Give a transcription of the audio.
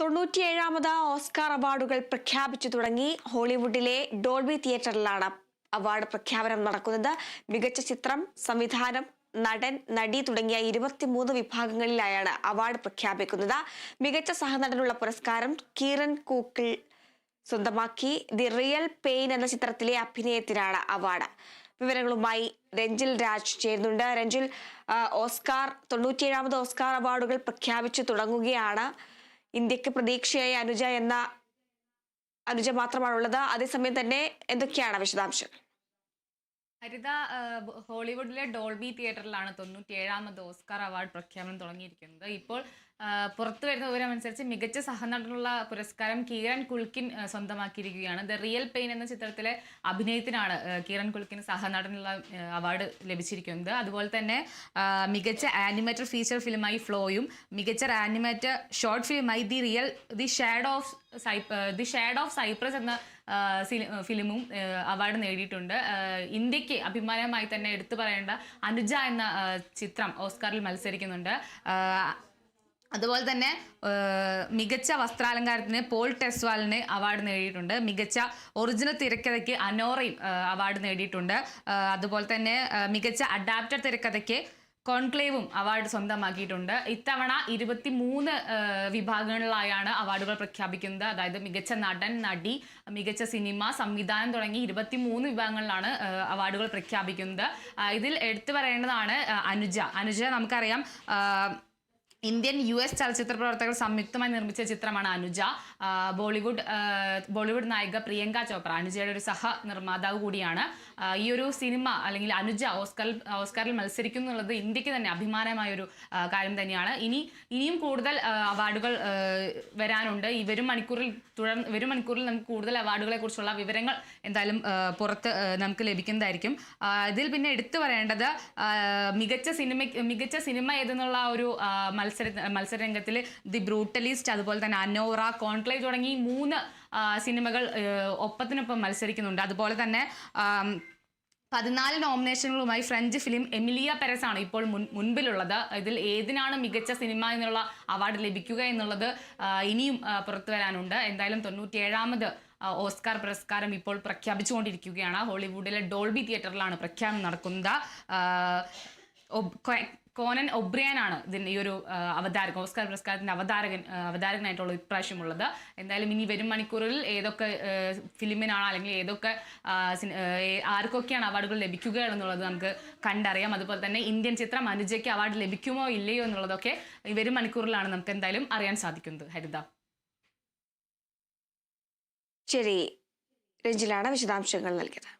97ാമത് Oscar അവാർഡുകൾ പ്രഖ്യാപിച്ചു തുടങ്ങി. ഹോളിവുഡിലെ ഡോൾബി തിയേറ്ററിലാണ് അവാർഡ് പ്രഖ്യാപനം നടക്കുന്നത്. മികച്ച ചിത്രം, സംവിധാനം, നടൻ, നടി തുടങ്ങിയ 23 വിഭാഗങ്ങളിലായാണ് അവാർഡ് പ്രഖ്യാപിക്കുന്നത്. മികച്ച സഹനടനുള്ള പുരസ്കാരം കീറൻ കൂക്കിൾ സ്വന്തമാക്കി. ദി റിയൽ പെയിൻ എന്ന ചിത്രത്തിലെ അഭിനയത്തിനാണ് അവാർഡ്. വിവരങ്ങളുമായി രഞ്ജിൽ രാജ് ചേരുന്നുണ്ട്. രഞ്ജിൽ, 97ാമത് ഓസ്കാർ അവാർഡുകൾ പ്രഖ്യാപിച്ചു തുടങ്ങുകയാണ്. ഇന്ത്യക്ക് പ്രതീക്ഷയായി അനുജ മാത്രമാണുള്ളത്. അതേസമയം തന്നെ എന്തൊക്കെയാണ് വിശദാംശങ്ങൾ? ഹരിത, ഹോളിവുഡിലെ ഡോൾബി തിയേറ്ററിലാണ് 97ാമത് ഓസ്കാർ അവാർഡ് പ്രഖ്യാപനം തുടങ്ങിയിരിക്കുന്നത്. ഇപ്പോൾ പുറത്തു വരുന്ന വിവരമനുസരിച്ച് മികച്ച സഹനടനുള്ള പുരസ്കാരം കീറൻ കുൽക്കിൻ സ്വന്തമാക്കിയിരിക്കുകയാണ്. ദ റിയൽ പെയിൻ എന്ന ചിത്രത്തിലെ അഭിനയത്തിനാണ് കീറൻ കുൽക്കിന് സഹനടനുള്ള അവാർഡ് ലഭിച്ചിരിക്കുന്നത്. അതുപോലെ തന്നെ മികച്ച ആനിമേറ്റഡ് ഫീച്ചർ ഫിലിമായി ഫ്ലോയും, മികച്ച ആനിമേറ്റഡ് ഷോർട്ട് ഫിലിമായി ദി ഷാഡ് ഓഫ് സൈപ്രസ് എന്ന ഫിലിമും അവാർഡ് നേടിയിട്ടുണ്ട്. ഇന്ത്യക്ക് അഭിമാനമായി തന്നെ എടുത്തു പറയേണ്ട അനുജ എന്ന ചിത്രം ഓസ്കാറിൽ മത്സരിക്കുന്നുണ്ട്. അതുപോലെ തന്നെ മികച്ച വസ്ത്രാലങ്കാരത്തിന് പോൾ ടെസ്വാലിന് അവാർഡ് നേടിയിട്ടുണ്ട്. മികച്ച ഒറിജിനൽ തിരക്കഥയ്ക്ക് അനോറയും അവാർഡ് നേടിയിട്ടുണ്ട്. അതുപോലെ തന്നെ മികച്ച അഡാപ്റ്റഡ് തിരക്കഥയ്ക്ക് കോൺക്ലേവും അവാർഡ് സ്വന്തമാക്കിയിട്ടുണ്ട്. ഇത്തവണ 23 വിഭാഗങ്ങളിലായാണ് അവാർഡുകൾ പ്രഖ്യാപിക്കുന്നത്. അതായത് മികച്ച നടൻ, നടി, മികച്ച സിനിമ, സംവിധാനം തുടങ്ങി 23 വിഭാഗങ്ങളിലാണ് അവാർഡുകൾ പ്രഖ്യാപിക്കുന്നത്. ഇതിൽ എടുത്തു പറയേണ്ടതാണ് അനുജ. നമുക്കറിയാം, ഇന്ത്യൻ US ചലച്ചിത്ര പ്രവർത്തകർ സംയുക്തമായി നിർമ്മിച്ച ചിത്രമാണ് അനുജ. ബോളിവുഡ് നായിക പ്രിയങ്ക ചോപ്ര അനുജയുടെ ഒരു സഹ നിർമ്മാതാവ് കൂടിയാണ്. ഈ ഒരു സിനിമ അല്ലെങ്കിൽ അനുജ ഓസ്കാറിൽ മത്സരിക്കുന്നു എന്നുള്ളത് ഇന്ത്യക്ക് തന്നെ അഭിമാനമായൊരു കാര്യം തന്നെയാണ്. ഇനിയും കൂടുതൽ അവാർഡുകൾ വരാനുണ്ട്. വരും മണിക്കൂറിൽ നമുക്ക് കൂടുതൽ അവാർഡുകളെ കുറിച്ചുള്ള വിവരങ്ങൾ എന്തായാലും പുറത്ത് നമുക്ക് ലഭിക്കുന്നതായിരിക്കും. ഇതിൽ പിന്നെ എടുത്തു പറയേണ്ടത് മികച്ച സിനിമ ഏതെന്നുള്ള ഒരു മത്സരരംഗത്തിൽ ദി ബ്രൂട്ടലിസ്റ്റ്, അതുപോലെ തന്നെ അനോറ, കോൺക്ലേവ് തുടങ്ങി 3 സിനിമകൾ ഒപ്പത്തിനൊപ്പം മത്സരിക്കുന്നുണ്ട്. അതുപോലെ തന്നെ 14 നോമിനേഷനുകളുമായി ഫ്രഞ്ച് ഫിലിം എമിലിയ പെരസ് ആണ് ഇപ്പോൾ മുൻപിലുള്ളത്. ഇതിൽ ഏതിനാണ് മികച്ച സിനിമ എന്നുള്ള അവാർഡ് ലഭിക്കുക എന്നുള്ളത് ഇനിയും പുറത്തു വരാനുണ്ട്. എന്തായാലും 97ാമത് ഓസ്കാർ പുരസ്കാരം ഇപ്പോൾ പ്രഖ്യാപിച്ചുകൊണ്ടിരിക്കുകയാണ്. ഹോളിവുഡിലെ ഡോൾബി തിയേറ്ററിലാണ് പ്രഖ്യാപനം നടക്കുന്നത്. കോനൻ ഒബ്രിയനാണ് ഈ ഒരു ഓസ്കാർ പുരസ്കാരത്തിന്റെ അവതാരകനായിട്ടുള്ള ഇപ്രാവശ്യമുള്ളത്. എന്തായാലും ഇനി വരും മണിക്കൂറിൽ ഏതൊക്കെ ഫിലിമിനാണ് അല്ലെങ്കിൽ ഏതൊക്കെ ആർക്കൊക്കെയാണ് അവാർഡുകൾ ലഭിക്കുക എന്നുള്ളത് നമുക്ക് കണ്ടറിയാം. അതുപോലെ തന്നെ ഇന്ത്യൻ ചിത്രം അനുജയ്ക്ക് അവാർഡ് ലഭിക്കുമോ ഇല്ലയോ എന്നുള്ളതൊക്കെ വരും മണിക്കൂറിലാണ് നമുക്ക് എന്തായാലും അറിയാൻ സാധിക്കുന്നത്. ഹരിത, ശരി, രഞ്ജിലാണ് വിശദാംശങ്ങൾ നൽകിയത്.